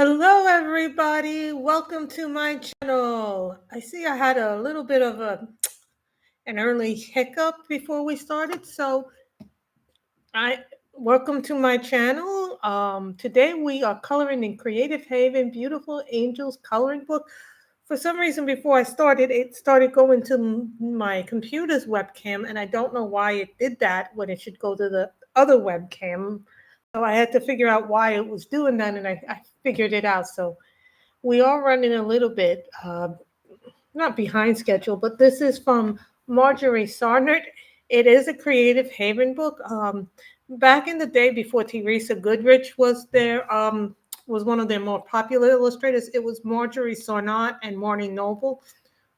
Hello, everybody. Welcome to my channel. I see I had a little bit of an early hiccup before we started, so I welcome to my channel. Today we are coloring in Creative Haven Beautiful Angels coloring book. For some reason, before I started, it started going to my computer's webcam, and I don't know why it did that when it should go to the other webcam. So I had to figure out why it was doing that, and I figured it out. So we are running a little bit, not behind schedule, but this is from Marjorie Sarnat. It is a Creative Haven book. Back in the day, before Teresa Goodrich was there, was one of their more popular illustrators. It was Marjorie Sarnat and Marnie Noble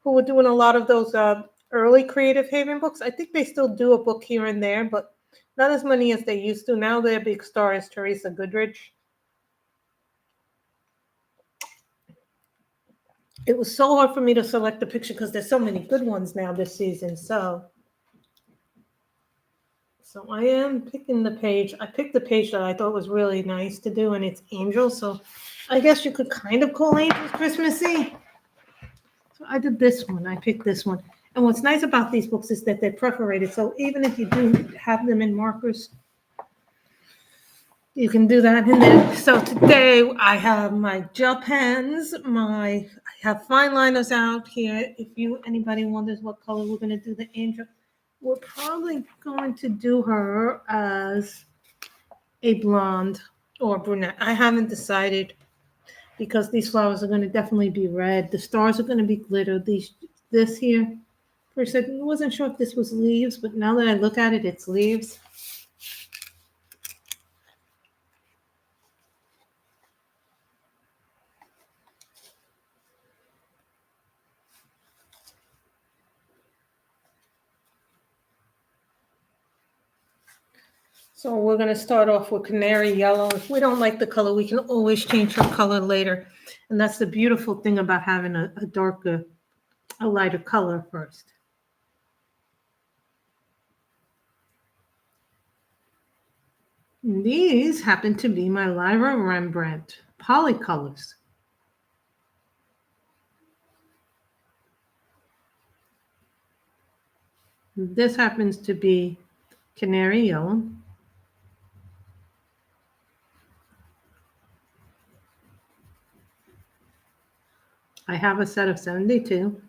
who were doing a lot of those early Creative Haven books. I think they still do a book here and there, but not as many as they used to. Now their big star is Teresa Goodrich. It was so hard for me to select the picture because there's so many good ones now this season. So I am picking the page. I picked the page that I thought was really nice to do, and it's Angels. So I guess you could kind of call Angels Christmassy. So I did this one. I picked this one. And what's nice about these books is that they're perforated. So even if you do have them in markers, you can do that in there. So today I have my gel pens, I have fine liners out here. If anybody wonders what color we're going to do the angel, we're probably going to do her as a blonde or brunette. I haven't decided because these flowers are going to definitely be red. The stars are going to be glitter. This here, for a second, I wasn't sure if this was leaves, but now that I look at it, it's leaves. So we're going to start off with canary yellow. If we don't like the color, we can always change her color later. And that's the beautiful thing about having a lighter color first. And these happen to be my Lyra Rembrandt polycolors. This happens to be canary yellow. I have a set of 72.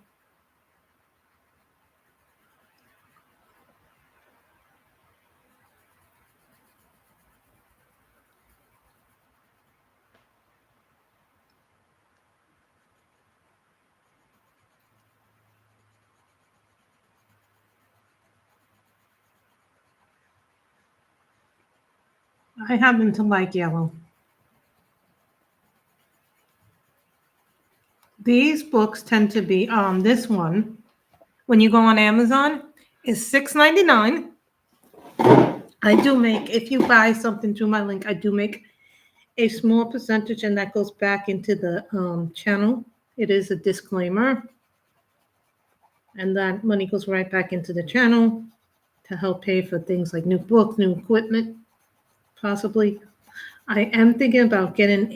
I happen to like yellow. These books tend to be, this one, when you go on Amazon, is $6.99. I do make, if you buy something through my link, I do make a small percentage, and that goes back into the channel. It is a disclaimer. And that money goes right back into the channel to help pay for things like new books, new equipment, possibly. I am thinking about getting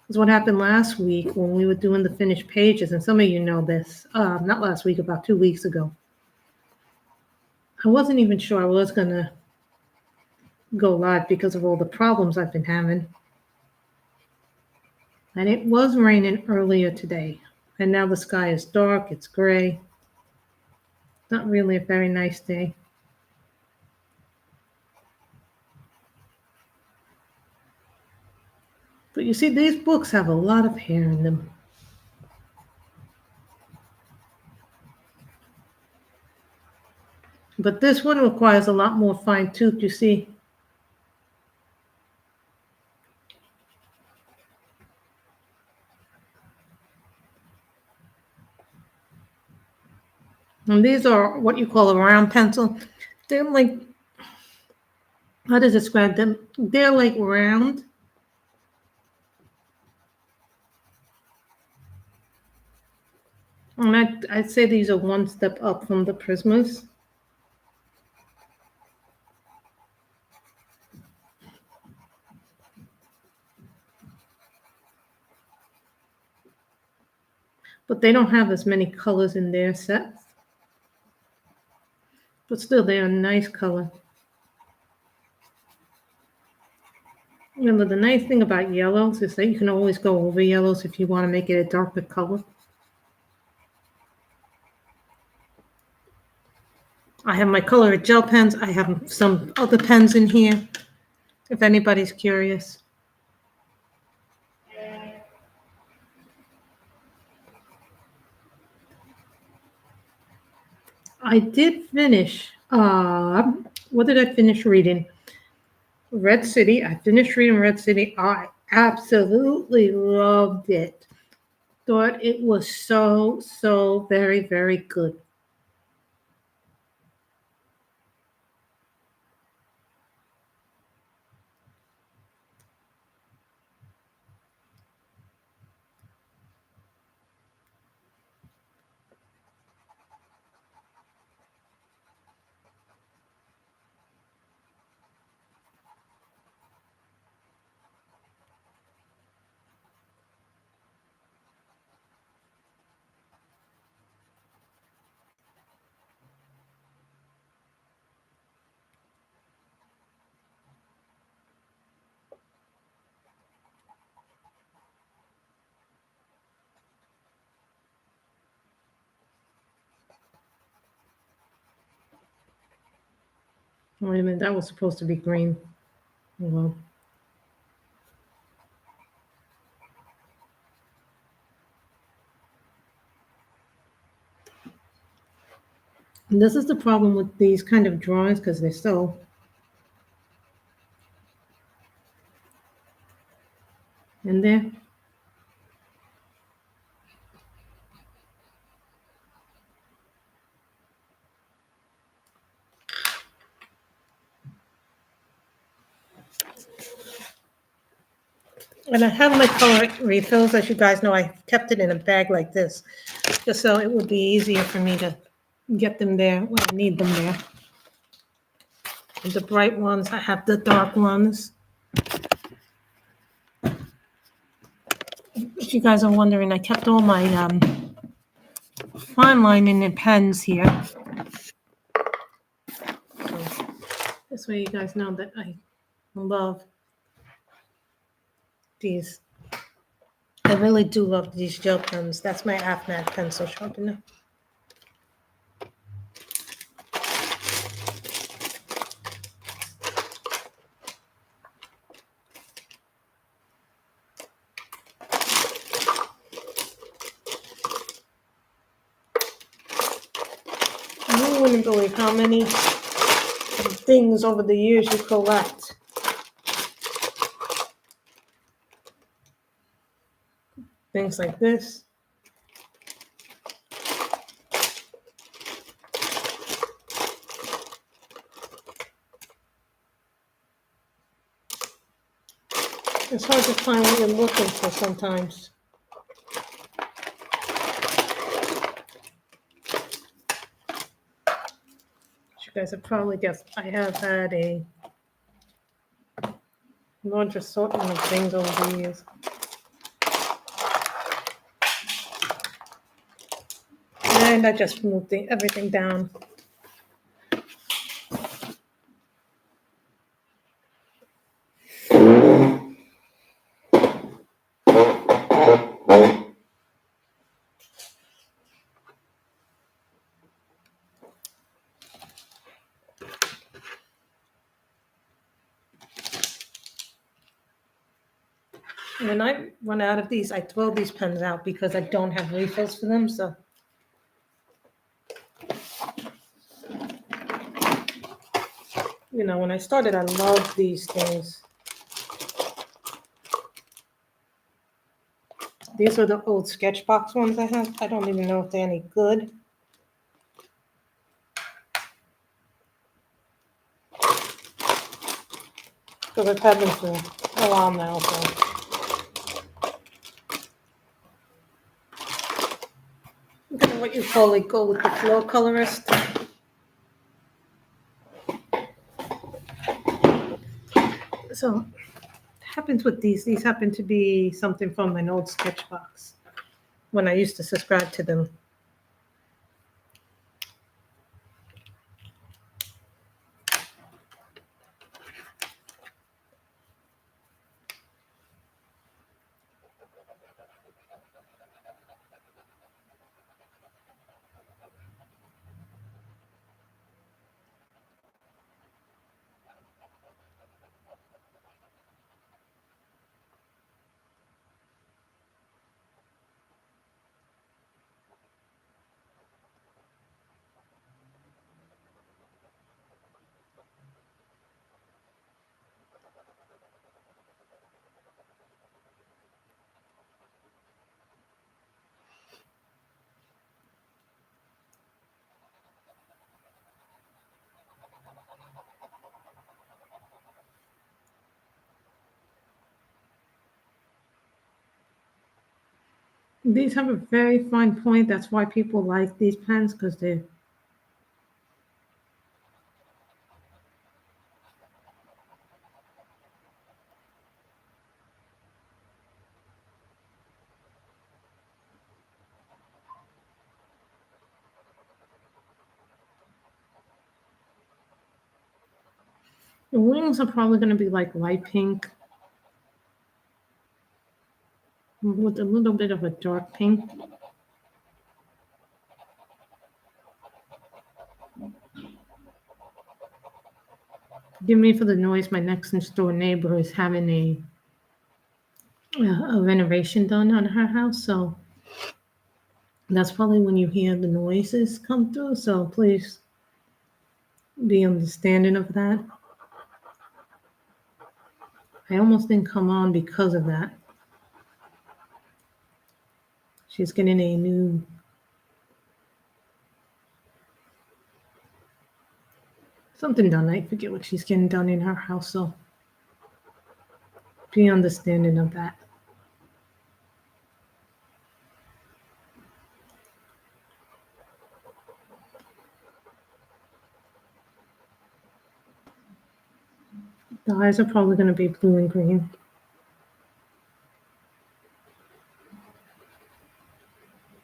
because what happened last week when we were doing the finished pages, and some of you know this, not last week, about 2 weeks ago. I wasn't even sure I was going to go live because of all the problems I've been having. And it was raining earlier today. And now the sky is dark, it's gray. Not really a very nice day. But you see, these books have a lot of hair in them. But this one requires a lot more fine tooth, you see. And these are what you call a round pencil. They're like, how to describe them? They're like round. And I'd say these are one step up from the Prismas. but they don't have as many colors in their set. But still, they're a nice color. Remember, the nice thing about yellows is that you can always go over yellows if you want to make it a darker color. I have my colored gel pens. I have some other pens in here, if anybody's curious. I did finish, what did I finish reading? Red City. I finished reading Red City. I absolutely loved it. Thought it was so very, very good. Wait a minute, that was supposed to be green. Well, and this is the problem with these kind of drawings because they're so in there. And I have my color refills. As you guys know, I kept it in a bag like this, just so it would be easier for me to get them there when I need them there. And the bright ones, I have the dark ones. If you guys are wondering, I kept all my fine lining and pens here. So this way you guys know that I love these. I really do love these gel pens. That's my AFNAC pencil sharpener. You wouldn't believe how many things over the years you collect. Things like this. It's hard to find what you're looking for sometimes. You guys have probably guessed I have had a large assortment of things over the years. And I just moved everything down. When I run out of these, I throw these pens out because I don't have refills for them. So you know, when I started, I loved these things. These are the old Sketchbox ones I have. I don't even know if they're any good. Because I've had them for a while now. So. Kind of what you call like go with the flow colorist. So it happens with these. These happen to be something from an old Sketchbox. when I used to subscribe to them. These have a very fine point. That's why people like these pens, because the wings are probably going to be like light pink with a little bit of a dark pink. Forgive me for the noise. My next door neighbor is having a renovation done on her house, so that's probably when you hear the noises come through. So please be understanding of that. I almost didn't come on because of that. She's getting a new something done. I forget what she's getting done in her house, so be understanding of that. The eyes are probably going to be blue and green.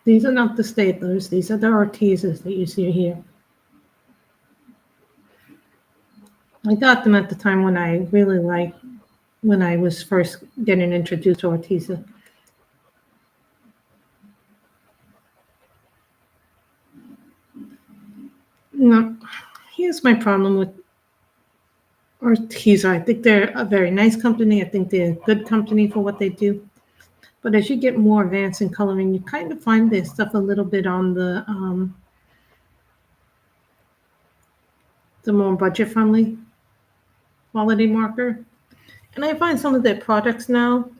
These are not the staplers. These are the Artisas that you see here. I got them at the time when I really liked, when I was first getting introduced to Artisa. No, here's my problem with Artisa. I think they're a very nice company. I think they're a good company for what they do. But as you get more advanced in coloring, you kind of find their stuff a little bit on the more budget-friendly quality marker. And I find some of their products now,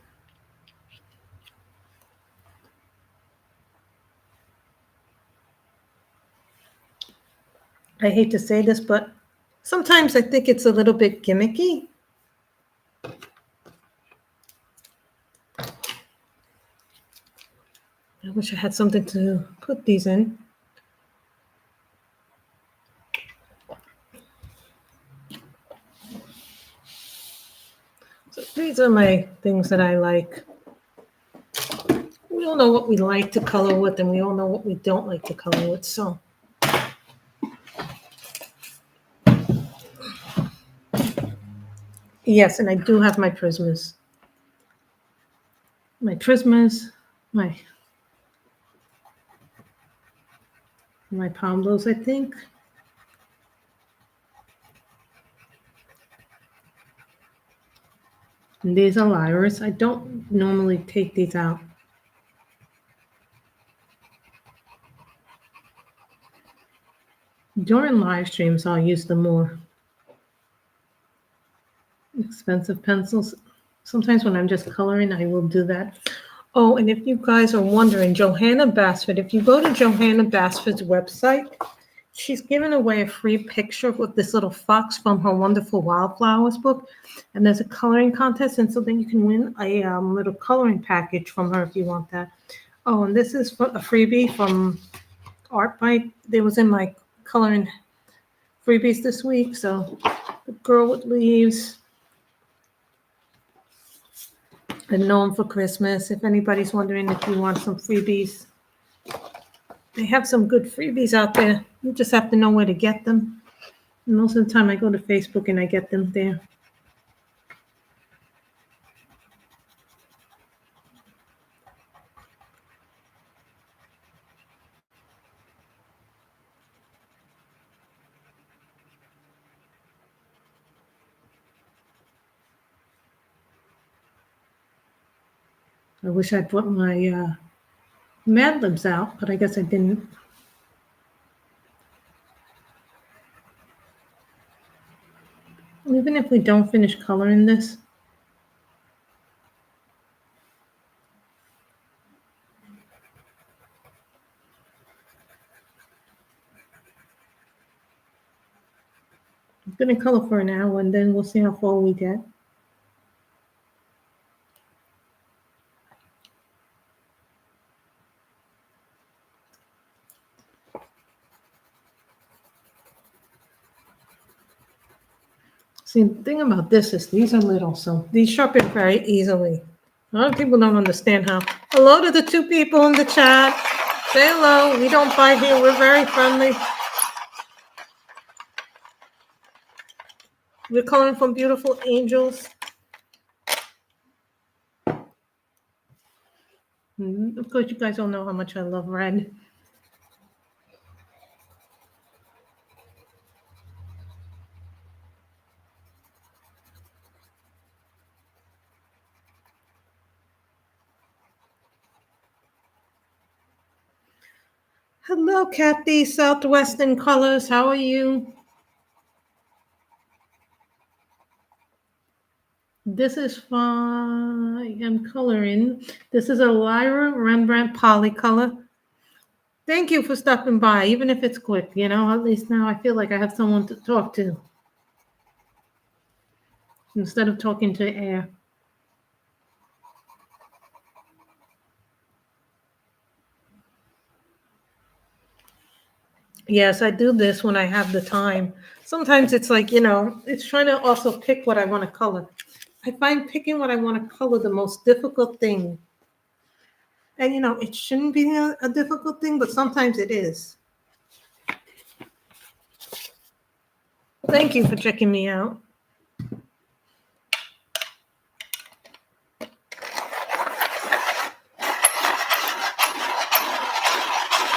I hate to say this, but sometimes I think it's a little bit gimmicky. I wish I had something to put these in. So these are my things that I like. We all know what we like to color with, and we all know what we don't like to color with. So yes, and I do have my Prismas. My palm blues, I think. And these are Lyras. I don't normally take these out. During live streams, I'll use the more expensive pencils. Sometimes when I'm just coloring, I will do that. Oh, and if you guys are wondering, Johanna Basford, if you go to Johanna Basford's website, she's given away a free picture with this little fox from her Wonderful Wildflowers book. And there's a coloring contest, and so then you can win a little coloring package from her if you want that. Oh, and this is a freebie from Art Bite. They was in my coloring freebies this week. So the girl with leaves. and know them for Christmas. If anybody's wondering if you want some freebies, they have some good freebies out there. You just have to know where to get them. And most of the time I go to Facebook and I get them there. I wish I'd put my Mad Libs out, but I guess I didn't. Even if we don't finish coloring this, I'm going to color for an hour and then we'll see how far we get. See, the thing about this is these are little, so these sharpen very easily. A lot of people don't understand how. Hello to the 2 people in the chat. Say hello. We don't bite here. We're very friendly. We're calling from beautiful angels. Of course, you guys don't know how much I love red. Hello, Kathy, Southwestern Colors. How are you? This is fine. I'm coloring. This is a Lyra Rembrandt Polycolor. Thank you for stopping by, even if it's quick. You know, at least now I feel like I have someone to talk to instead of talking to air. Yes, I do this when I have the time. Sometimes it's like, you know, it's trying to also pick what I want to color. I find picking what I want to color the most difficult thing. And, you know, it shouldn't be a difficult thing, but sometimes it is. Thank you for checking me out.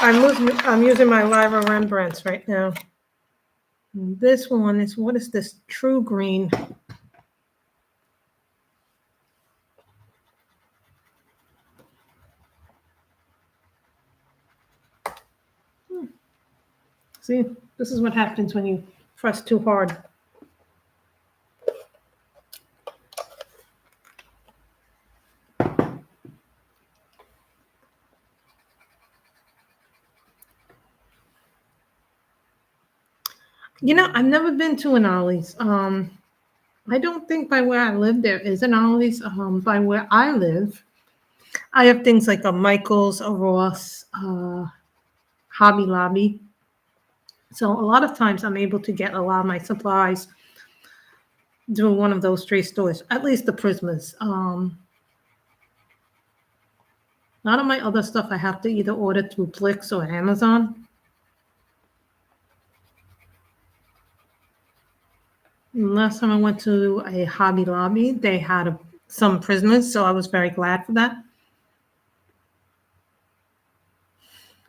I'm using my Lyra Rembrandts right now. And this one is, what is this? True Green. See, this is what happens when you press too hard. You know, I've never been to an Ollie's. I don't think by where I live there is an Ollie's. By where I live, I have things like a Michael's, a Ross, Hobby Lobby. So a lot of times I'm able to get a lot of my supplies through one of those 3 stores, at least the Prismas. A lot of my other stuff I have to either order through Plix or Amazon. Last time I went to a Hobby Lobby, they had some Prismas, so I was very glad for that.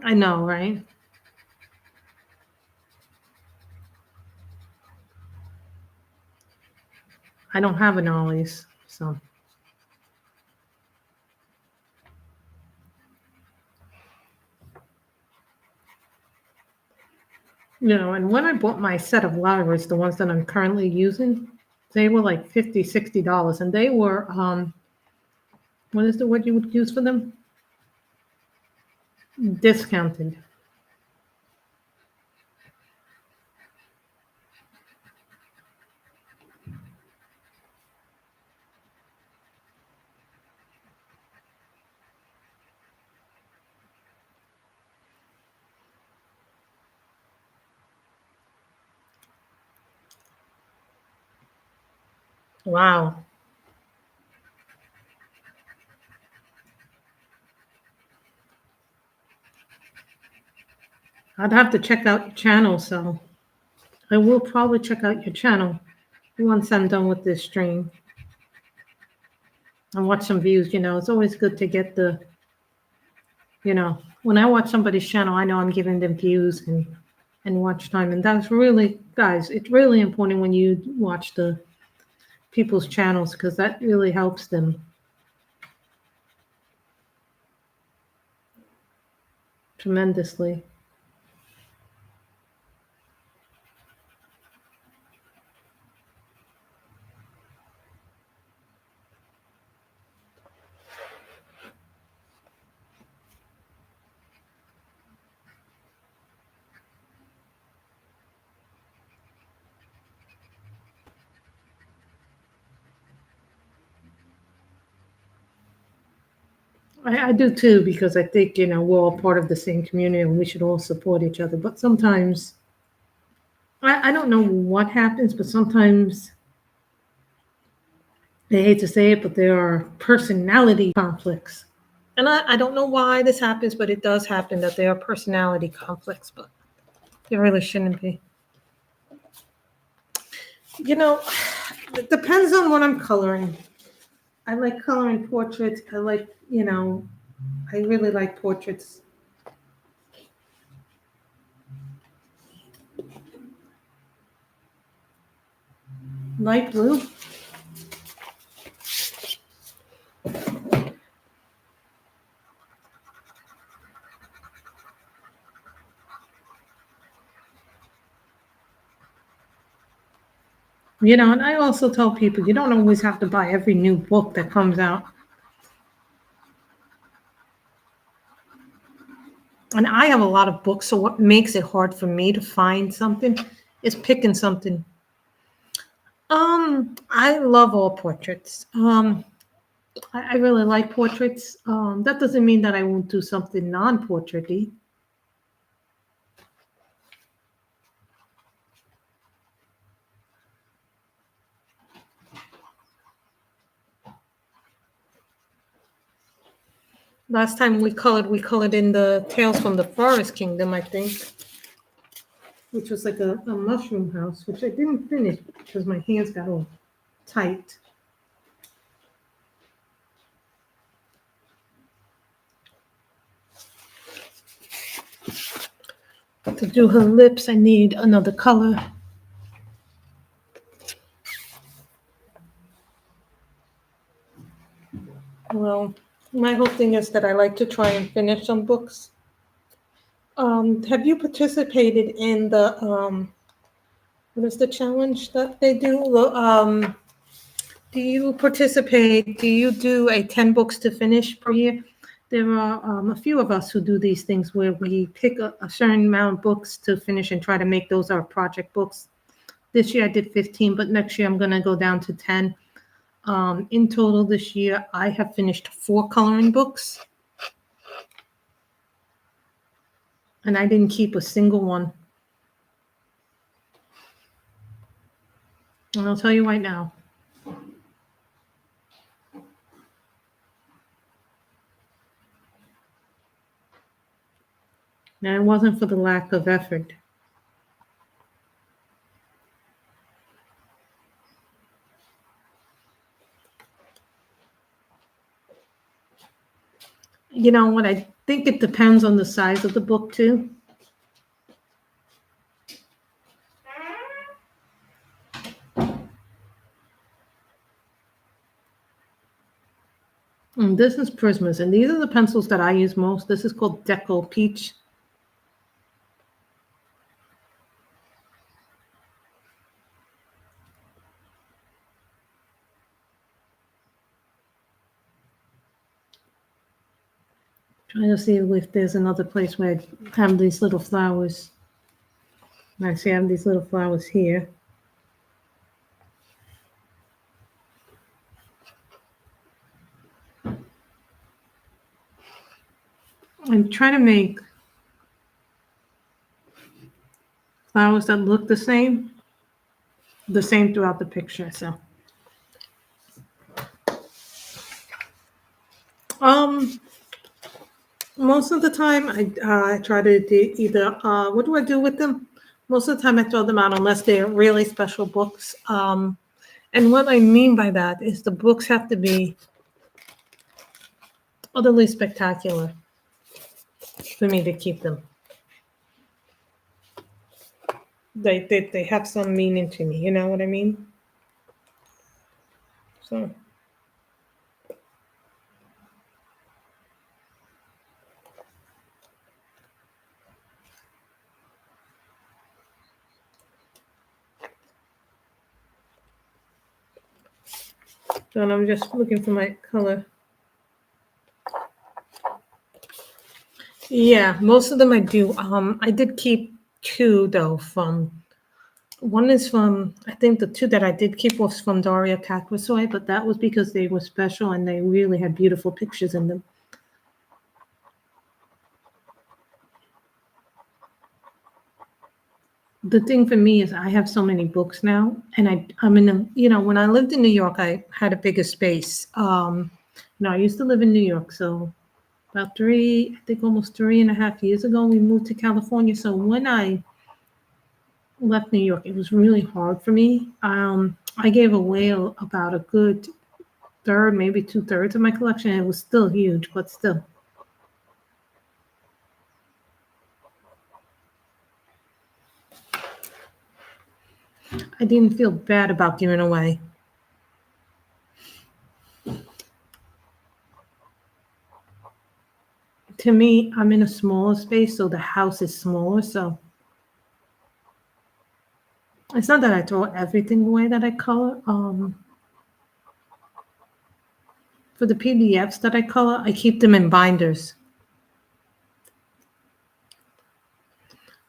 I know, right? I don't have an Ollie's, so. You know, and when I bought my set of Lyras, the ones that I'm currently using, they were like $50, $60, and they were, what is the word you would use for them? Discounted. Wow. I'd have to check out your channel, so I will probably check out your channel once I'm done with this stream and watch some views. It's always good to get when I watch somebody's channel, I know I'm giving them views and watch time. And that's really, guys, it's really important when you watch the people's channels because that really helps them tremendously. I do too, because I think, we're all part of the same community and we should all support each other. But sometimes, I don't know what happens, but sometimes, I hate to say it, but there are personality conflicts. And I don't know why this happens, but it does happen that there are personality conflicts, but there really shouldn't be. It depends on what I'm coloring. I like coloring portraits. I really like portraits. Light blue. And I also tell people you don't always have to buy every new book that comes out. And I have a lot of books, so what makes it hard for me to find something is picking something. I love all portraits. I really like portraits. That doesn't mean that I won't do something non-portraity. Last time we colored in the Tales from the Forest Kingdom, I think, which was like a mushroom house, which I didn't finish because my hands got all tight. To do her lips, I need another color. Well, my whole thing is that I like to try and finish some books. Have you participated in the what is the challenge that they do? Do you participate? Do you do a 10 books to finish per year? There are a few of us who do these things where we pick a certain amount of books to finish and try to make those our project books. This year I did 15, but next year I'm going to go down to 10. In total this year, I have finished 4 coloring books. And I didn't keep a single one. And I'll tell you right now. And it wasn't for the lack of effort. You know what? I think it depends on the size of the book, too. And this is Prismas, and these are the pencils that I use most. This is called Deco Peach. Trying to see if there's another place where I have these little flowers. I see I have these little flowers here. I'm trying to make flowers that look the same throughout the picture. So, Most of the time, I try to do either. What do I do with them? Most of the time, I throw them out unless they're really special books. And what I mean by that is the books have to be utterly spectacular for me to keep them. They have some meaning to me. You know what I mean? So then I'm just looking for my color. Yeah, most of them I do. I did keep two though from one is from I think the two that I did keep was from Daria Kakwasoy, but that was because they were special and they really had beautiful pictures in them. The thing for me is I have so many books now, and I'm in the when I lived in New York, I had a bigger space. I used to live in New York, so about I think almost 3.5 years ago, we moved to California. So when I left New York, it was really hard for me. I gave away about a good third, maybe 2/3 of my collection. It was still huge, but still. I didn't feel bad about giving away. To me, I'm in a smaller space, so the house is smaller. So it's not that I throw everything away that I color. For the PDFs that I color, I keep them in binders.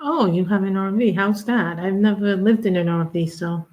Oh, you have an RV. How's that? I've never lived in an RV, so.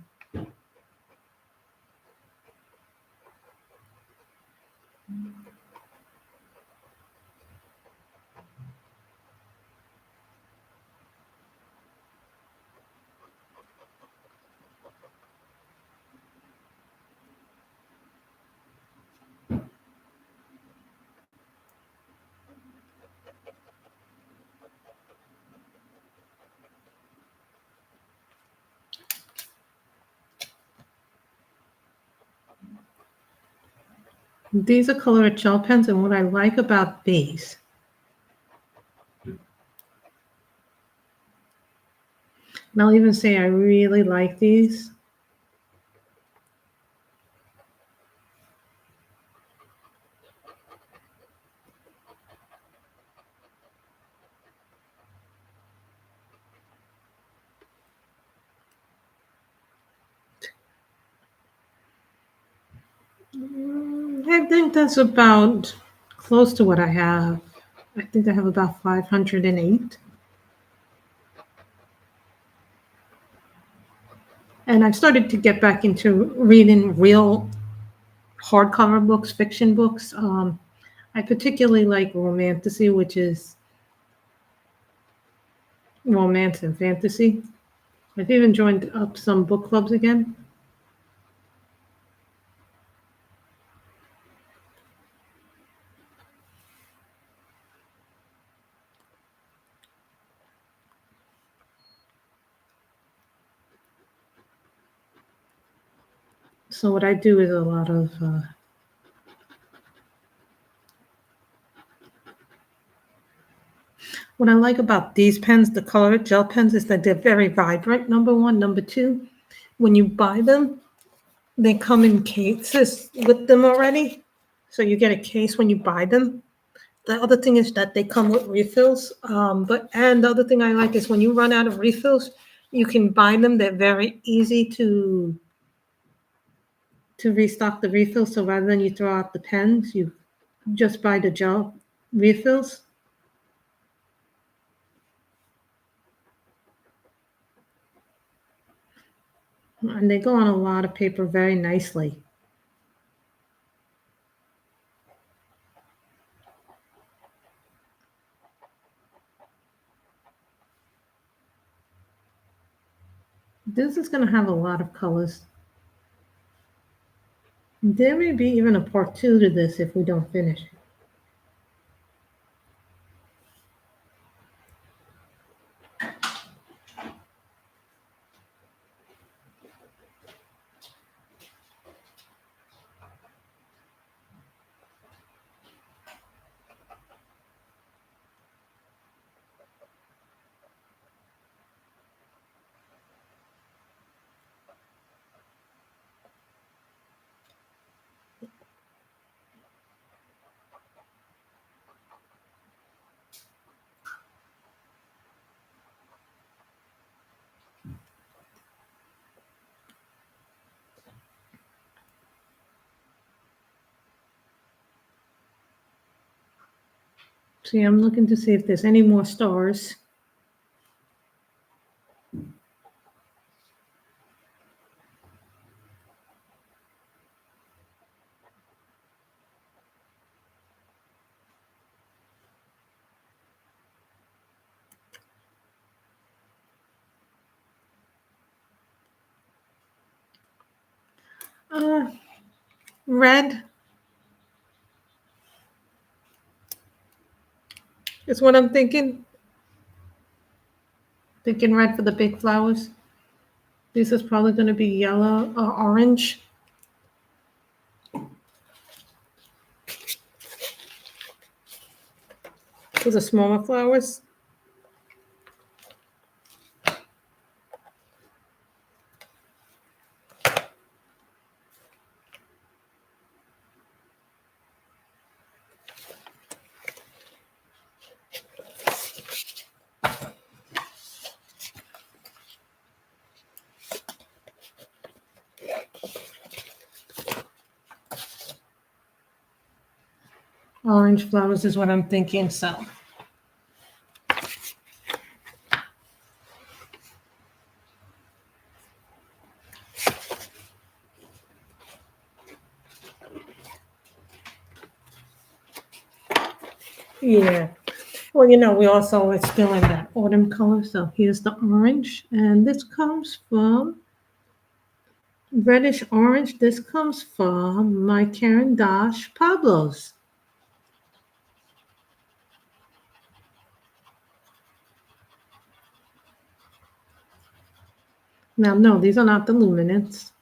These are colored gel pens, and what I like about these, and I'll even say I really like these. I think that's about close to what I have. I think I have about 508. And I've started to get back into reading real hardcover books, fiction books. I particularly like romantasy, which is romance and fantasy. I've even joined up some book clubs again. So what I do is a lot of what I like about these pens, the colored gel pens, is that they're very vibrant. Number one, number two, when you buy them, they come in cases with them already. So you get a case when you buy them. The other thing is that they come with refills. And the other thing I like is when you run out of refills, you can buy them. They're very easy to restock the refills. So rather than you throw out the pens, you just buy the gel refills. And they go on a lot of paper very nicely. This is going to have a lot of colors. There may be even a part 2 to this if we don't finish it. See, I'm looking to see if there's any more stars. Red is what I'm thinking. Thinking red for the big flowers. This is probably going to be yellow or orange for the smaller flowers. Orange flowers is what I'm thinking, so. Yeah. Well, we also, it's still in that autumn color, so here's the orange. And this comes from reddish orange. This comes from my Karen Dash Pablos. Now, no, these are not the luminance.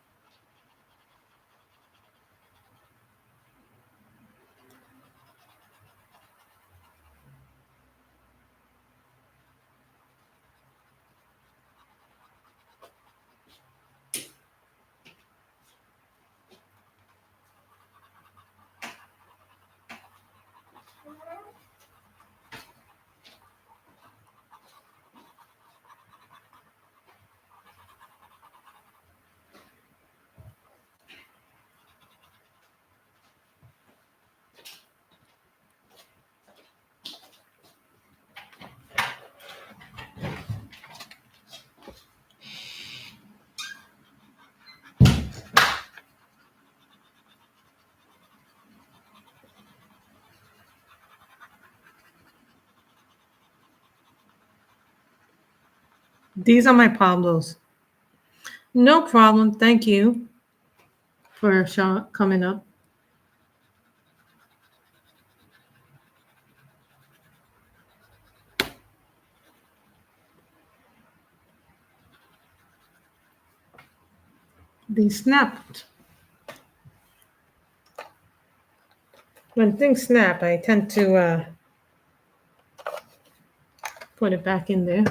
These are my Pablos. No problem. Thank you for coming up. These snapped. When things snap, I tend to put it back in there.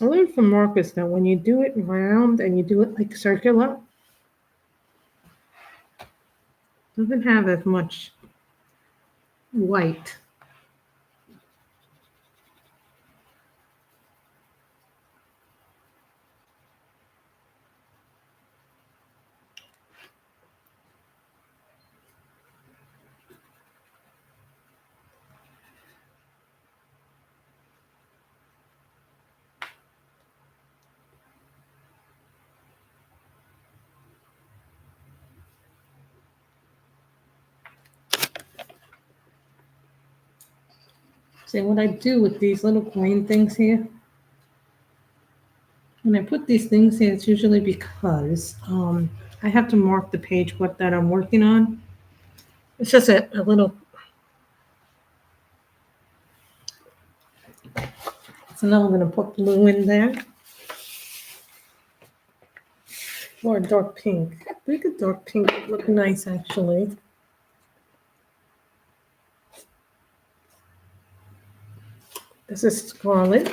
I learned from Marcus that when you do it round and you do it like circular, it doesn't have as much white. See what I do with these little green things here? When I put these things here, it's usually because I have to mark the page that I'm working on. It's just a little. So now I'm going to put blue in there. Or dark pink. I think a dark pink would look nice, actually. This is scarlet.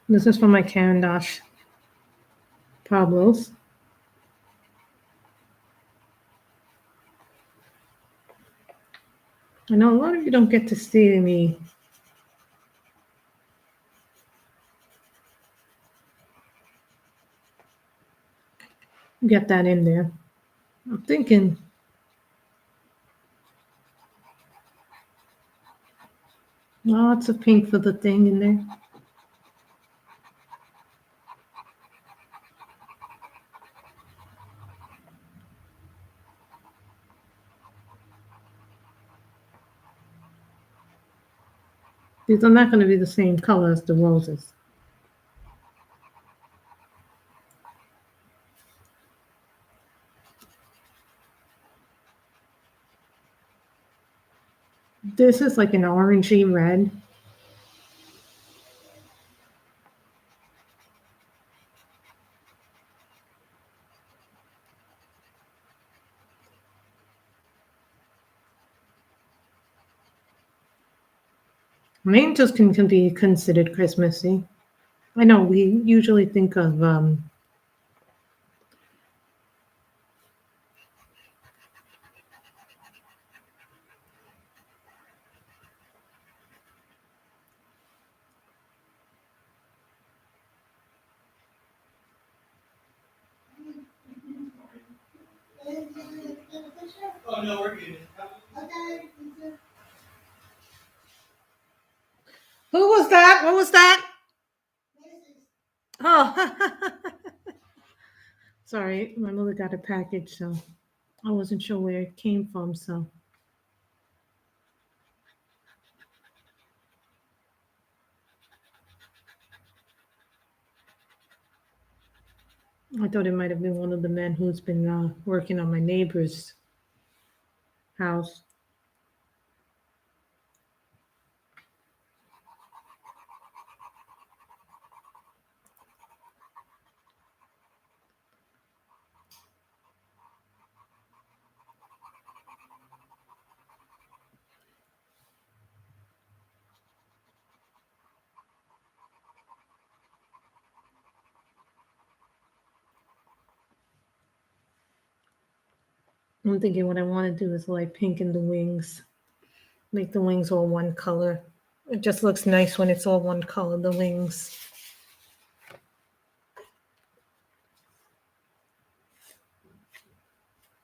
This is from my Karen Dash Pablos. I know a lot of you don't get to see me get that in there. I'm thinking lots of pink for the thing in there. These are not going to be the same color as the roses. This is like an orangey red. Angels can be considered Christmassy. I know we usually think of Oh no, we're good. who was that? What was that? Oh, sorry, my mother got a package, so I wasn't sure where it came from. So I thought it might have been one of the men who's been working on my neighbor's house. I'm thinking what I want to do is like pink in the wings, make the wings all one color. It just looks nice when it's all one color, the wings.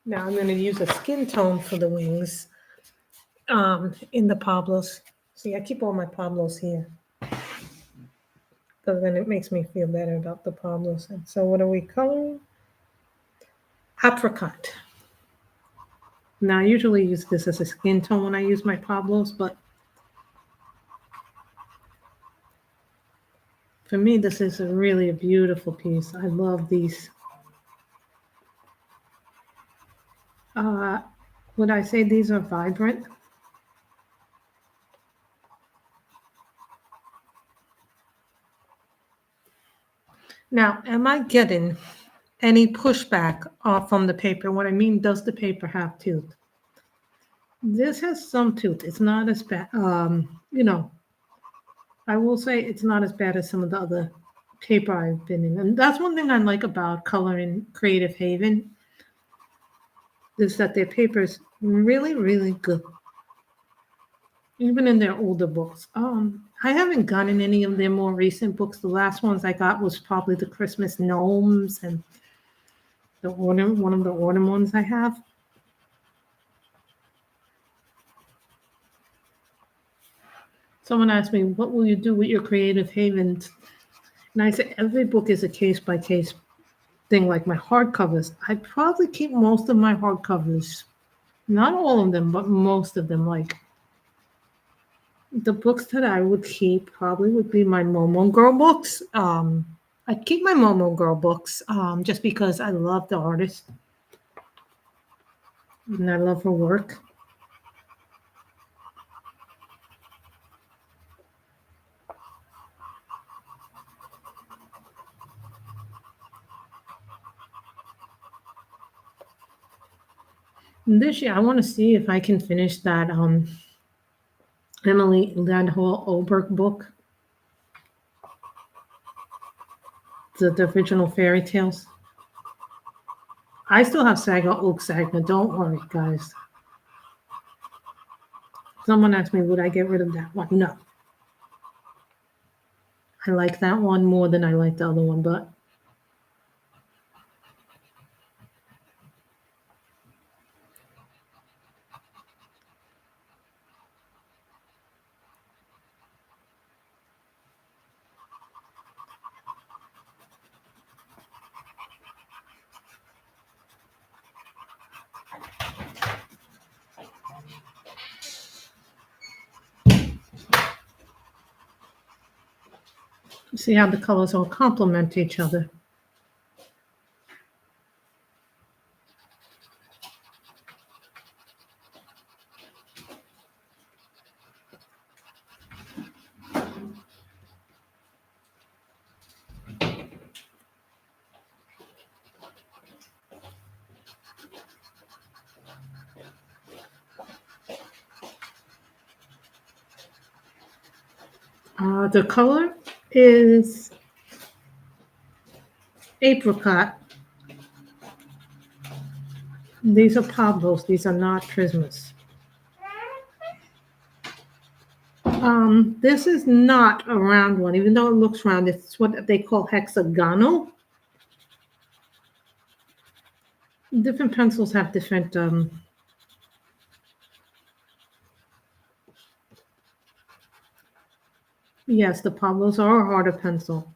Now I'm going to use a skin tone for the wings in the Pablos. See, I keep all my Pablos here because then it makes me feel better about the Pablos. And so what are we coloring? Apricot. Now I usually use this as a skin tone when I use my Pablos, but for me this is really a beautiful piece. I love these. Would I say these are vibrant? Now, am I getting any pushback from the paper? What I mean, does the paper have tooth? This has some tooth. It's not as bad. I will say it's not as bad as some of the other paper I've been in. And that's one thing I like about coloring Creative Haven is that their paper is really, really good. Even in their older books. I haven't gotten any of their more recent books. The last ones I got was probably the Christmas Gnomes and the autumn, one of the autumn ones I have. Someone asked me, what will you do with your Creative Havens? And I said, every book is a case by case thing, like my hardcovers. I probably keep most of my hardcovers. Not all of them, but most of them. Like the books that I would keep probably would be my Momo Girl books. I'd keep my Momo Girl books just because I love the artist and I love her work. And this year, I want to see if I can finish that Emily Landhall Oberg book, the original fairy tales. I still have Saga Oak Saga. Don't worry, guys. Someone asked me, would I get rid of that one? No. I like that one more than I like the other one, but see how the colors all complement each other. The color is apricot. These are Pablos. These are not Prismas. This is not a round one, even though it looks round. It's what they call hexagonal. Different pencils have different. Yes, the Pablos are a harder pencil.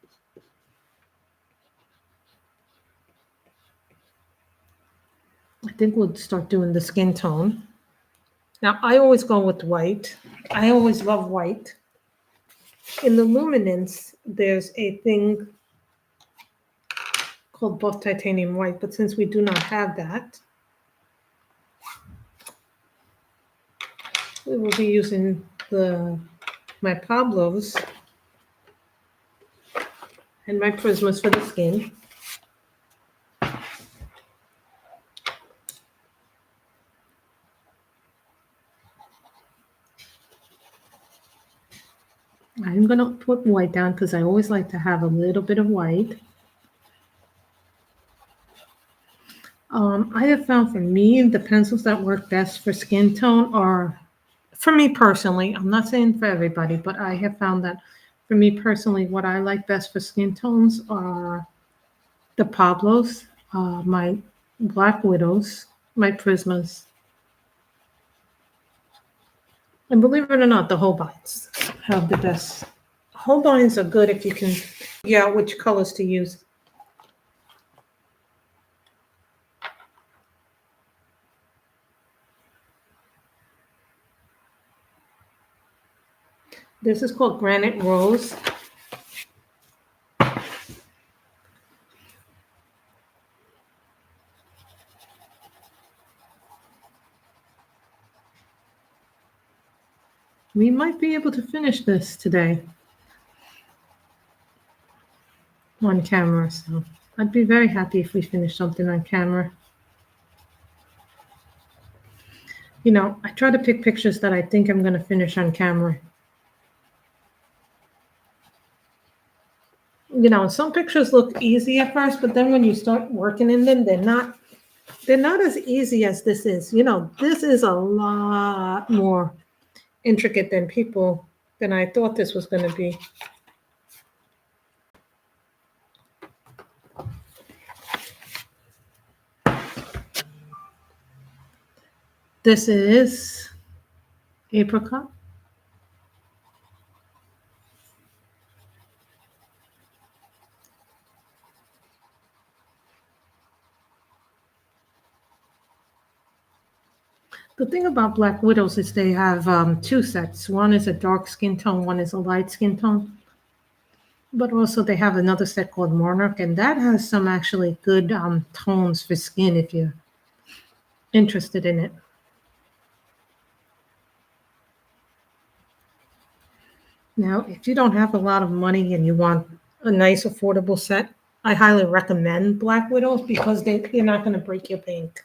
I think we'll start doing the skin tone. Now, I always go with white. I always love white. In the luminance, there's a thing called buff titanium white, but since we do not have that, we will be using my Pablos and my Prismas for the skin. I'm going to put white down because I always like to have a little bit of white. I have found for me, the pencils that work best for skin tone are, for me personally, I'm not saying for everybody, but I have found that for me personally, what I like best for skin tones are the Pablos, my Black Widows, my Prismas. And believe it or not, the Holbeins have the best. Holbeins are good if you can figure out which colors to use. This is called Granite Rose. We might be able to finish this today on camera, so I'd be very happy if we finished something on camera. You know, I try to pick pictures that I think I'm going to finish on camera. You know, some pictures look easy at first, but then when you start working in them, they're not as easy as this is. You know, this is a lot more intricate than I thought this was going to be. This is apricot. The thing about Black Widows is they have two sets. One is a dark skin tone, one is a light skin tone. But also they have another set called Monarch, and that has some actually good tones for skin if you're interested in it. Now, if you don't have a lot of money and you want a nice affordable set, I highly recommend Black Widows because they're not going to break your bank.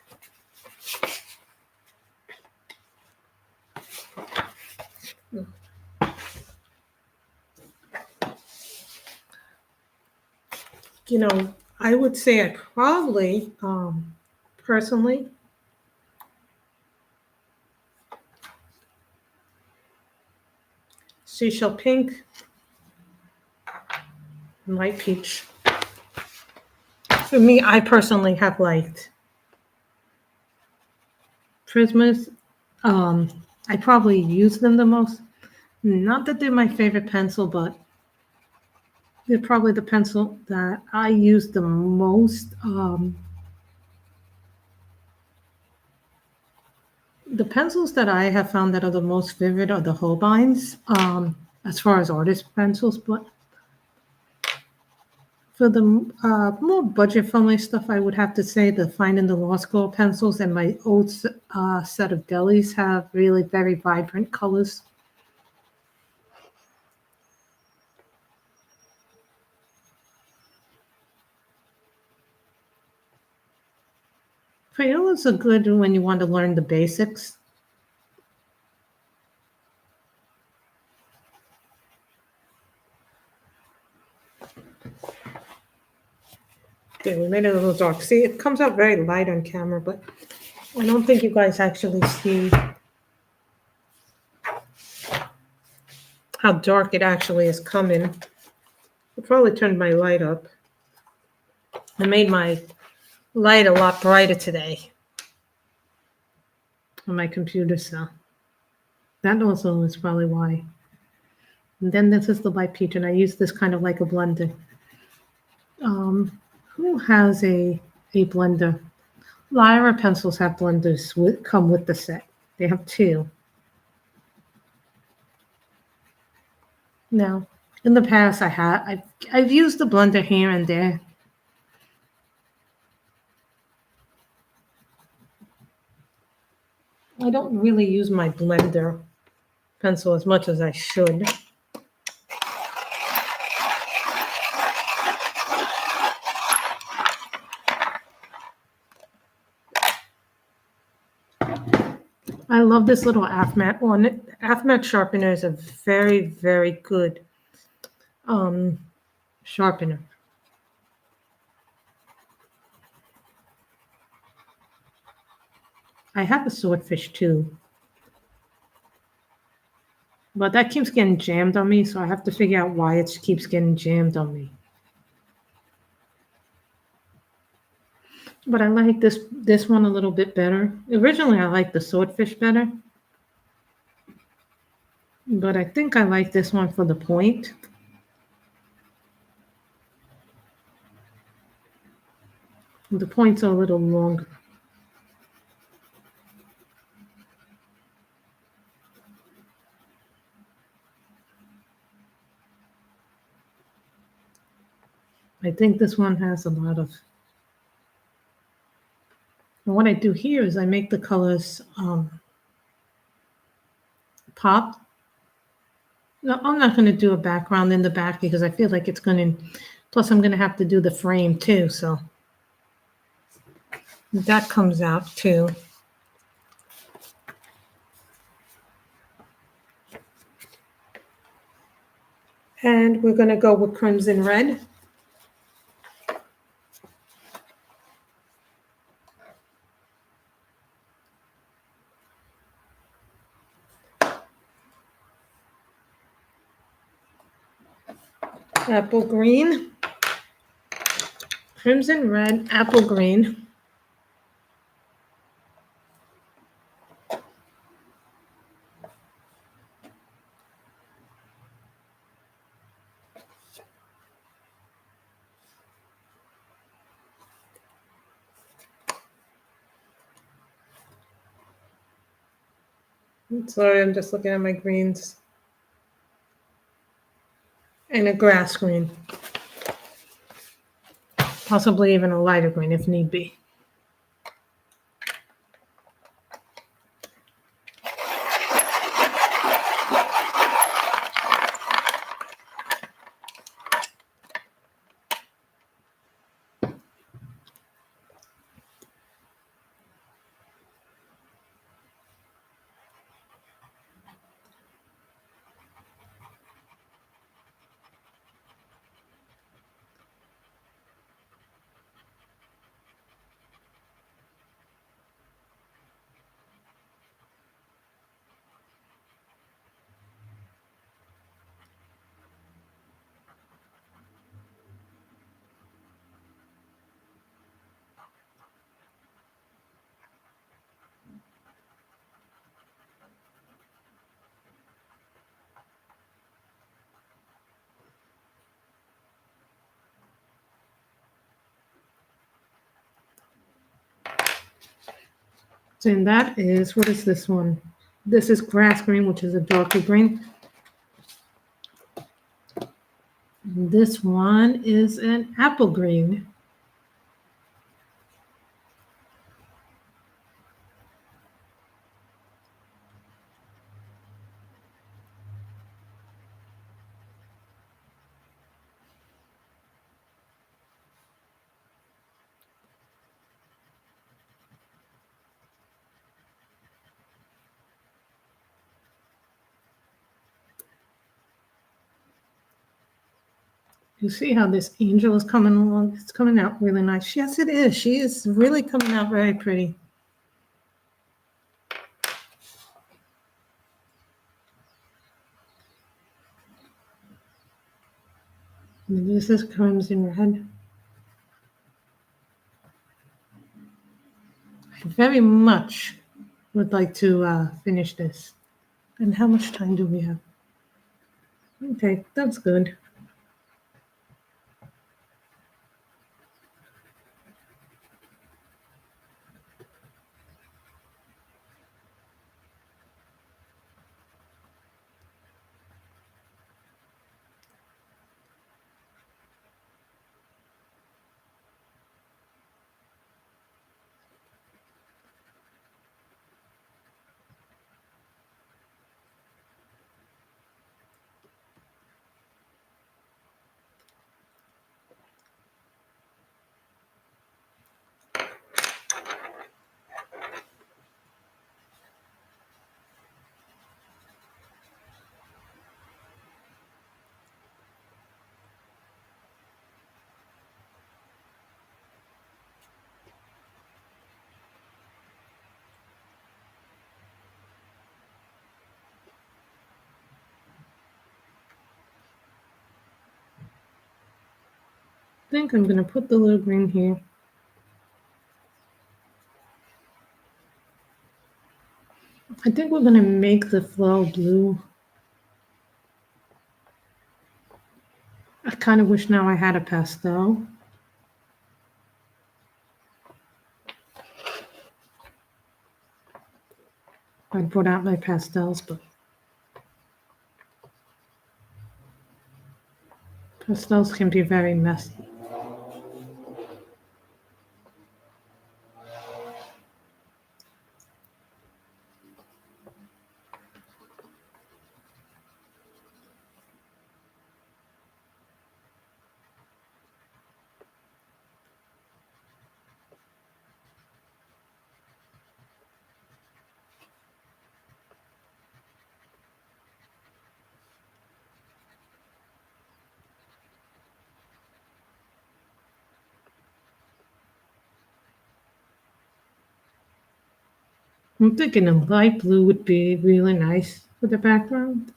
You know, I would say I probably, personally, seashell pink, and light peach. For me, I personally have liked Prismas. I probably use them the most. Not that they're my favorite pencil, but they're probably the pencil that I use the most. The pencils that I have found that are the most vivid are the Holbeins, as far as artist pencils. But for the more budget-friendly stuff, I would have to say the Fine in the Law School pencils and my old set of delis have really very vibrant colors. Crayolas are good when you want to learn the basics. Okay, we made it a little dark. See, it comes out very light on camera, but I don't think you guys actually see how dark it actually is coming. I probably turned my light up. I made my light a lot brighter today on my computer, so that also is probably why. And then this is the light peach, and I use this kind of like a blender. Who has a blender? Lyra pencils have blenders come with the set. They have two. Now, in the past, I've used the blender here and there. I don't really use my blender pencil as much as I should. I love this little AFMAT one. AFMAT sharpener is a very, very good sharpener. I have a swordfish too, but that keeps getting jammed on me, so I have to figure out why it keeps getting jammed on me. But I like this one a little bit better. Originally, I liked the swordfish better, but I think I like this one for the point. The points are a little longer. I think this one has a lot of. And what I do here is I make the colors pop. No, I'm not going to do a background in the back because I feel like it's going to. Plus, I'm going to have to do the frame too, so that comes out too. And we're going to go with crimson red. Apple green. Crimson red, apple green. Sorry, I'm just looking at my greens. And a grass green. Possibly even a lighter green if need be. And that is, what is this one? This is grass green, which is a darker green. And this one is an apple green. You see how this angel is coming along? It's coming out really nice. Yes, it is. She is really coming out very pretty. And this is crimson red. I very much would like to finish this. And how much time do we have? Okay, that's good. I think I'm going to put the little green here. I think we're going to make the flow blue. I kind of wish now I had a pastel. I'd put out my pastels, but pastels can be very messy. I'm thinking a light blue would be really nice for the background.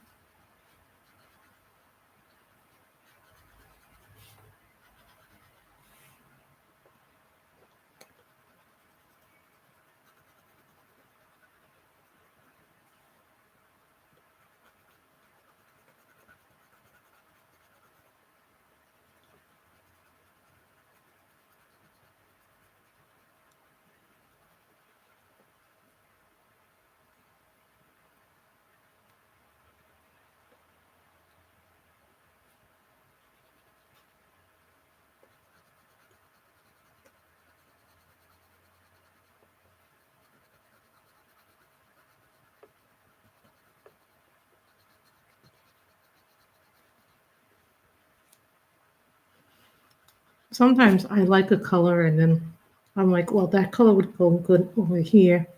Sometimes I like a color and then I'm like, well, that color would go good over here.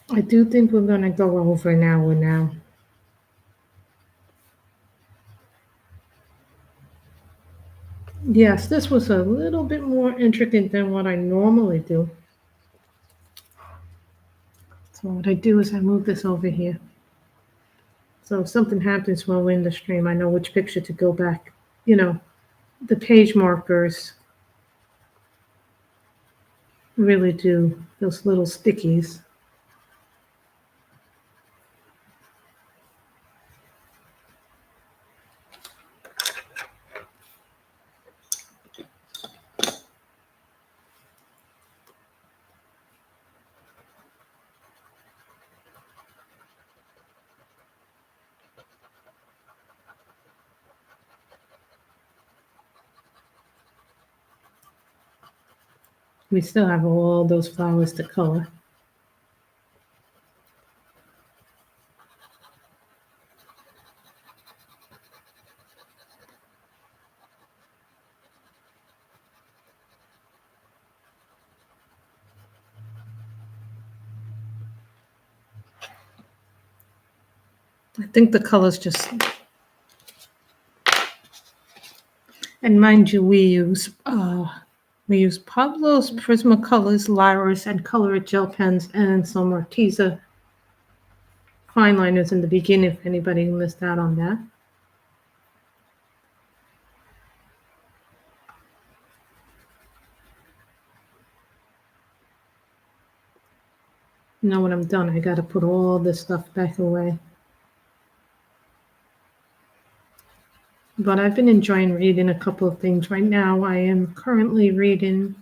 I do think we're going to go over an hour now. Yes, this was a little bit more intricate than what I normally do. So what I do is I move this over here. So if something happens while we're in the stream, I know which picture to go back. You know, the page markers really do those little stickies. We still have all those flowers to color. I think the colors just, and mind you, we use Pablo's Prismacolors, Lyris, and Color It gel pens, and some Arteza fine liners in the beginning. If anybody missed out on that. Now when I'm done, I got to put all this stuff back away. But I've been enjoying reading a couple of things. Right now, I am currently reading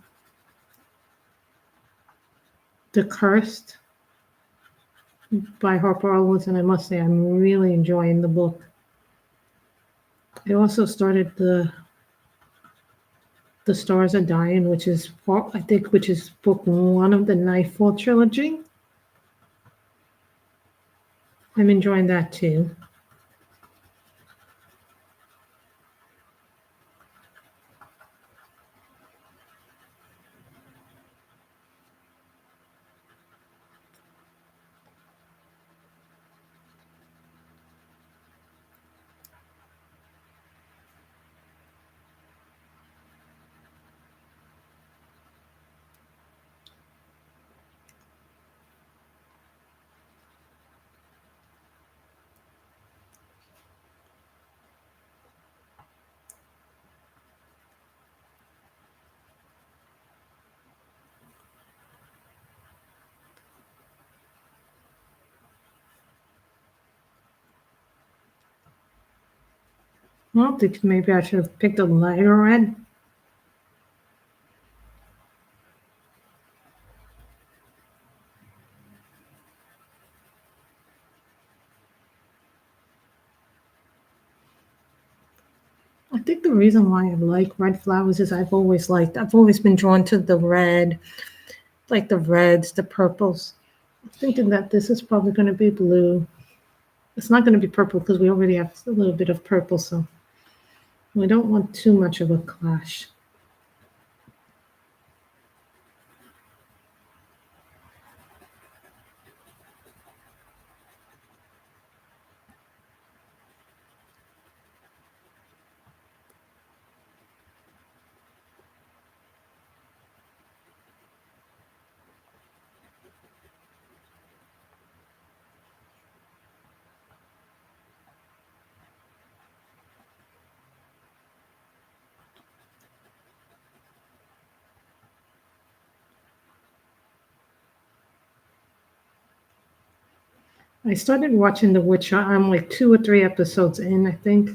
The Cursed by Harper Owens, and I must say I'm really enjoying the book. I also started The Stars Are Dying, which is book 1 of the Nightfall trilogy. I'm enjoying that too. Well, I think maybe I should have picked a lighter red. I think the reason why I like red flowers is I've always been drawn to the red, like the reds, the purples. I'm thinking that this is probably going to be blue. It's not going to be purple because we already have a little bit of purple, so we don't want too much of a clash. I started watching The Witcher. I'm like 2 or 3 episodes in, I think.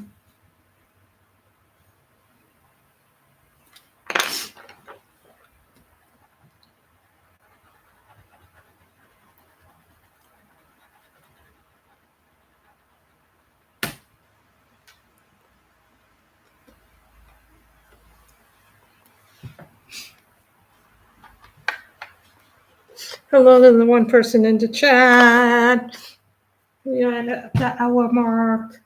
Hello to the one person in the chat. We are at the hour mark.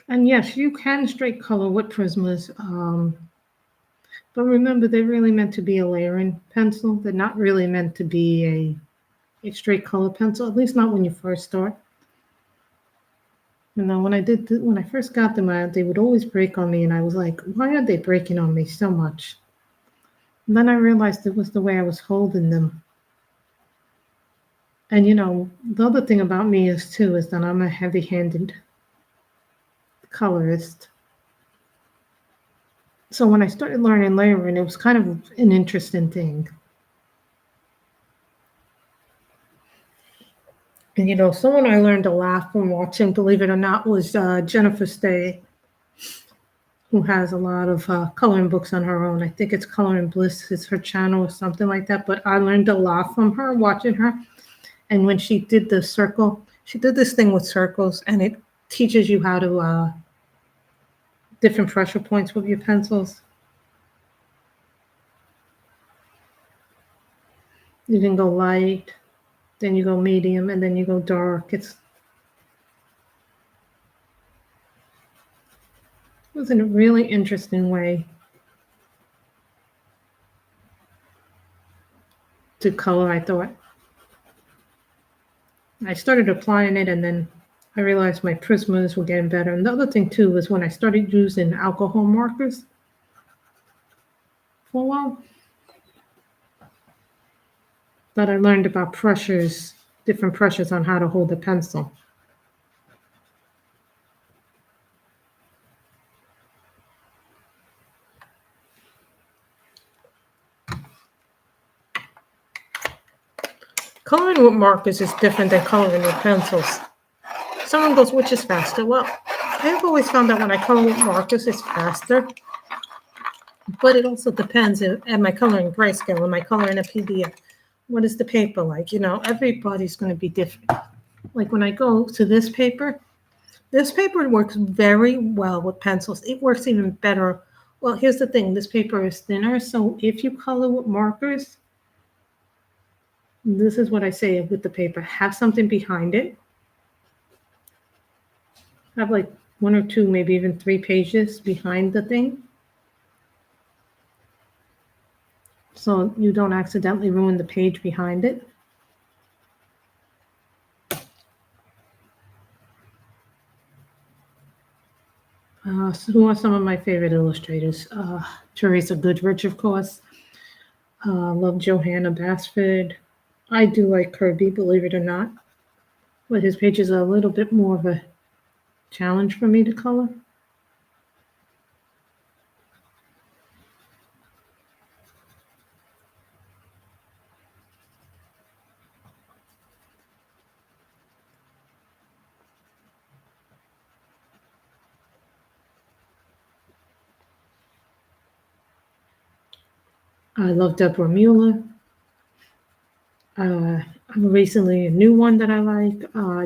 And yes, you can straight color with Prismas. But remember, they're really meant to be a layering pencil. They're not really meant to be a straight color pencil, at least not when you first start. You know, when I first got them out, they would always break on me, and I was like, why are they breaking on me so much? And then I realized it was the way I was holding them. And you know, the other thing about me is that I'm a heavy-handed colorist. So when I started learning layering, it was kind of an interesting thing. And you know, someone I learned to laugh from watching, believe it or not, was Jennifer Stay. who has a lot of coloring books on her own. I think it's Coloring Bliss is her channel or something like that. But I learned a lot from her watching her. And when she did the circle, she did this thing with circles, and it teaches you how to different pressure points with your pencils. You can go light, then you go medium, and then you go dark. It was a really interesting way to color, I thought. I started applying it, and then I realized my Prismas were getting better. And the other thing, too, was when I started using alcohol markers for a while, that I learned about pressures, different pressures on how to hold a pencil. Coloring with markers is different than coloring with pencils. Someone goes, which is faster? Well, I've always found that when I color with markers, it's faster. But it also depends. Am I coloring grayscale? Am I coloring a PDF? What is the paper like? You know, everybody's going to be different. Like when I go to this paper works very well with pencils. It works even better. Well, here's the thing. This paper is thinner. So if you color with markers, this is what I say with the paper. Have something behind it. Have like 1 or 2, maybe even 3 pages behind the thing. So you don't accidentally ruin the page behind it. So who are some of my favorite illustrators? Teresa Goodrich, of course. Love Johanna Basford. I do like Kirby, believe it or not. But his pages are a little bit more of a challenge for me to color. I love Deborah Mueller. Recently, a new one that I like,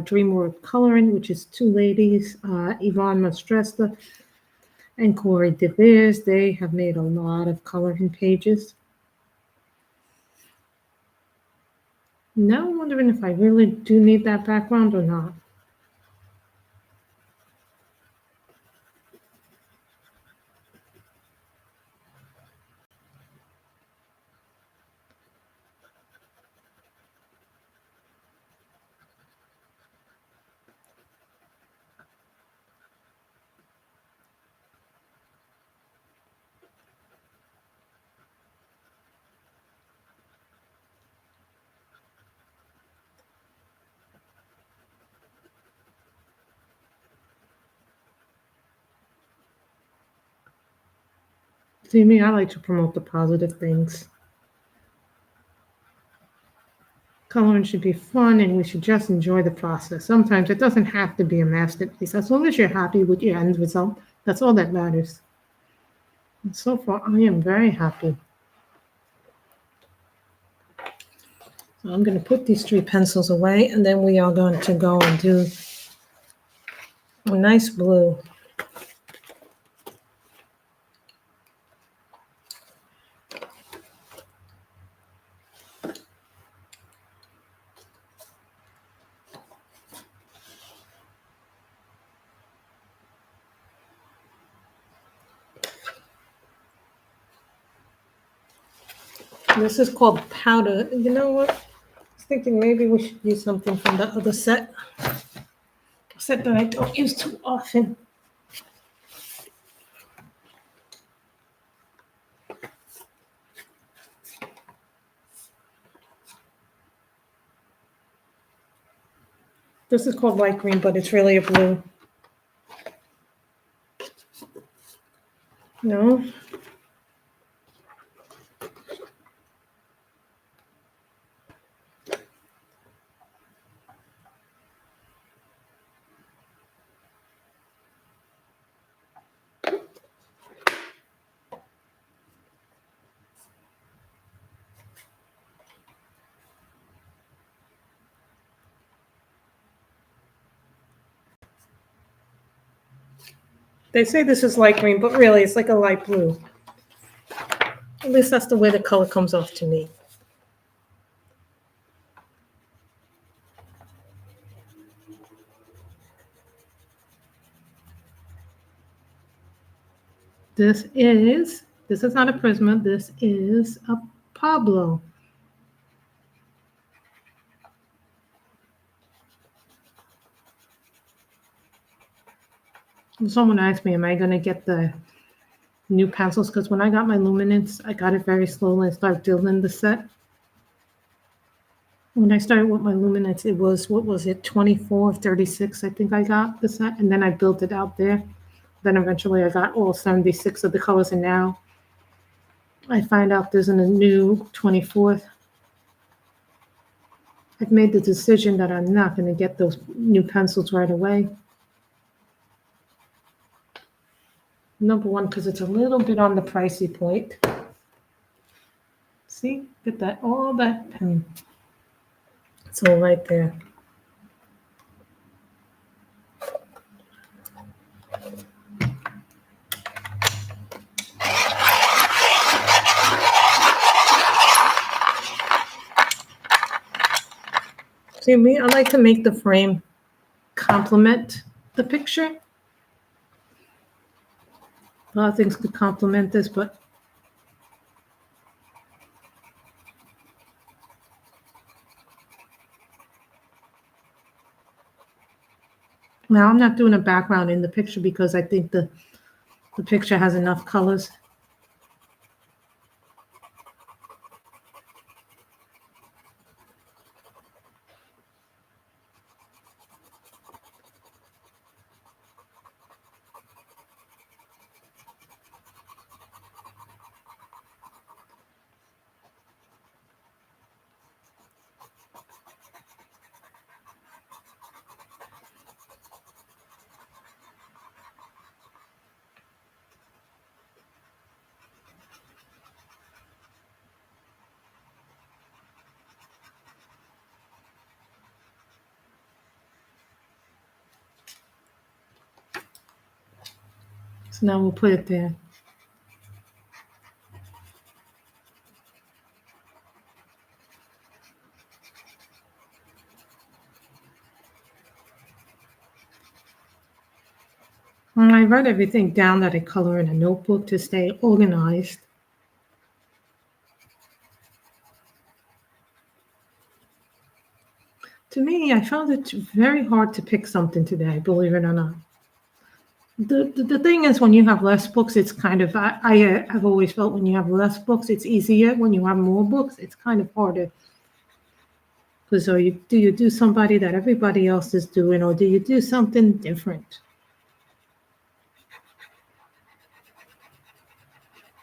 Dreamworld Coloring, which is 2 ladies, Yvonne Mastresta and Corey DeVeers. They have made a lot of coloring pages. Now I'm wondering if I really do need that background or not. See me, I like to promote the positive things. Coloring should be fun, and we should just enjoy the process. Sometimes it doesn't have to be a masterpiece. As long as you're happy with your end result, that's all that matters. And so far, I am very happy. So I'm going to put these 3 pencils away, and then we are going to go and do a nice blue. This is called powder. You know what? I was thinking maybe we should use something from the other set. A set that I don't use too often. This is called light green, but it's really a blue. No? They say this is light green, but really it's like a light blue. At least that's the way the color comes off to me. This is not a Prisma, this is a Pablo. Someone asked me, am I going to get the new pencils? Because when I got my luminance, I got it very slowly and started building the set. When I started with my luminance, it was, what was it, 24, 36, I think I got the set. And then I built it out there. Then eventually I got all 76 of the colors. And now I find out there's a new 24th. I've made the decision that I'm not going to get those new pencils right away. Number one, because it's a little bit on the pricey point. See, get that, all that pen. It's all right there. See, me, I like to make the frame complement the picture. A lot of things could complement this, but now I'm not doing a background in the picture because I think the picture has enough colors. So now we'll put it there. And I write everything down that I color in a notebook to stay organized. To me, I found it very hard to pick something today, believe it or not. The thing is, when you have less books, it's kind of, I've always felt when you have less books, it's easier. When you have more books, it's kind of harder. Because do you do somebody that everybody else is doing, or do you do something different?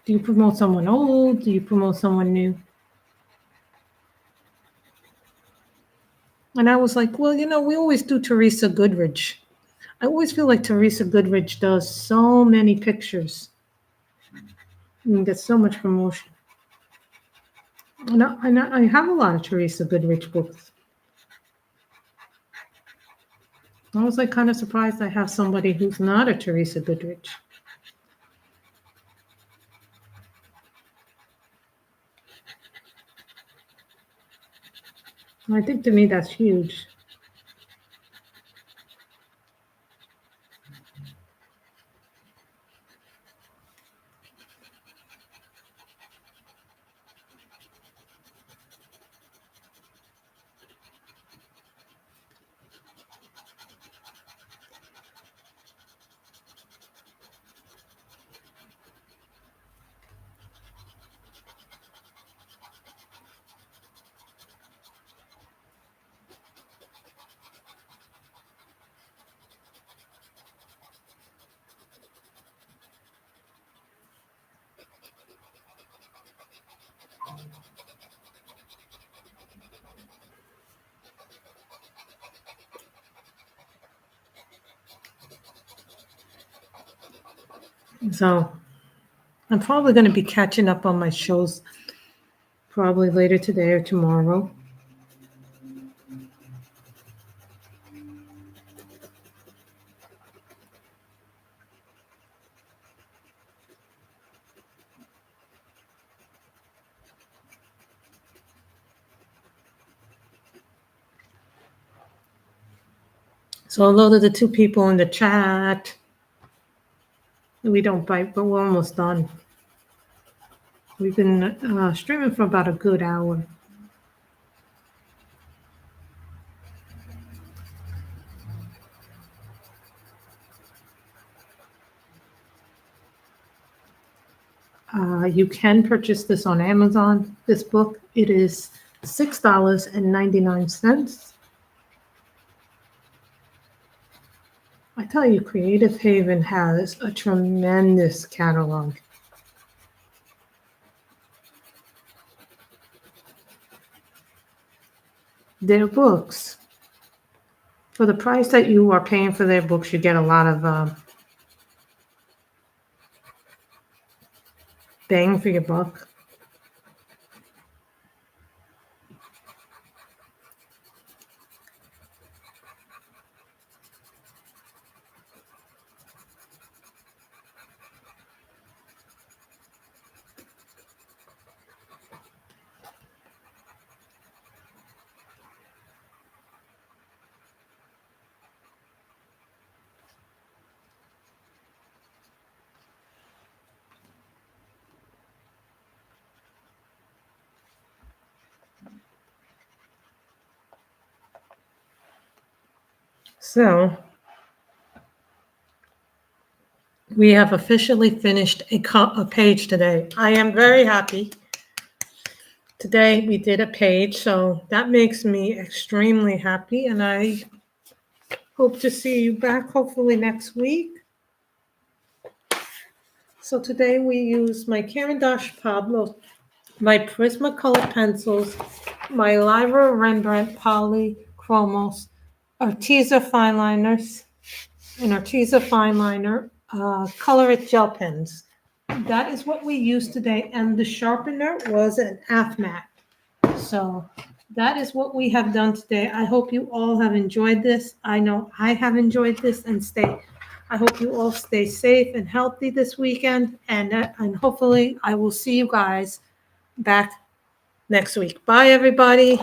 Do you promote someone old? Do you promote someone new? And I was like, well, we always do Teresa Goodrich. I always feel like Teresa Goodrich does so many pictures and gets so much promotion. And I have a lot of Teresa Goodrich books. I was like kind of surprised I have somebody who's not a Teresa Goodrich. I think to me that's huge. So I'm probably going to be catching up on my shows probably later today or tomorrow. So hello to the two people in the chat. We don't bite, but we're almost done. We've been streaming for about a good hour. You can purchase this on Amazon, this book. It is $6.99. I tell you, Creative Haven has a tremendous catalog. Their books, for the price that you are paying for their books, you get a lot of bang for your buck. So we have officially finished a page today. I am very happy. Today we did a page, so that makes me extremely happy, and I hope to see you back hopefully next week. So today we use my Caran d'Ache Pablo, my Prismacolor pencils, my Lyra Rembrandt Polychromos, Arteza fine liners, and Arteza fine liner Color It gel pens. That is what we used today, and the sharpener was an AFMAT. So that is what we have done today. I hope you all have enjoyed this. I know I have enjoyed this, and I hope you all stay safe and healthy this weekend, and hopefully I will see you guys back next week. Bye, everybody.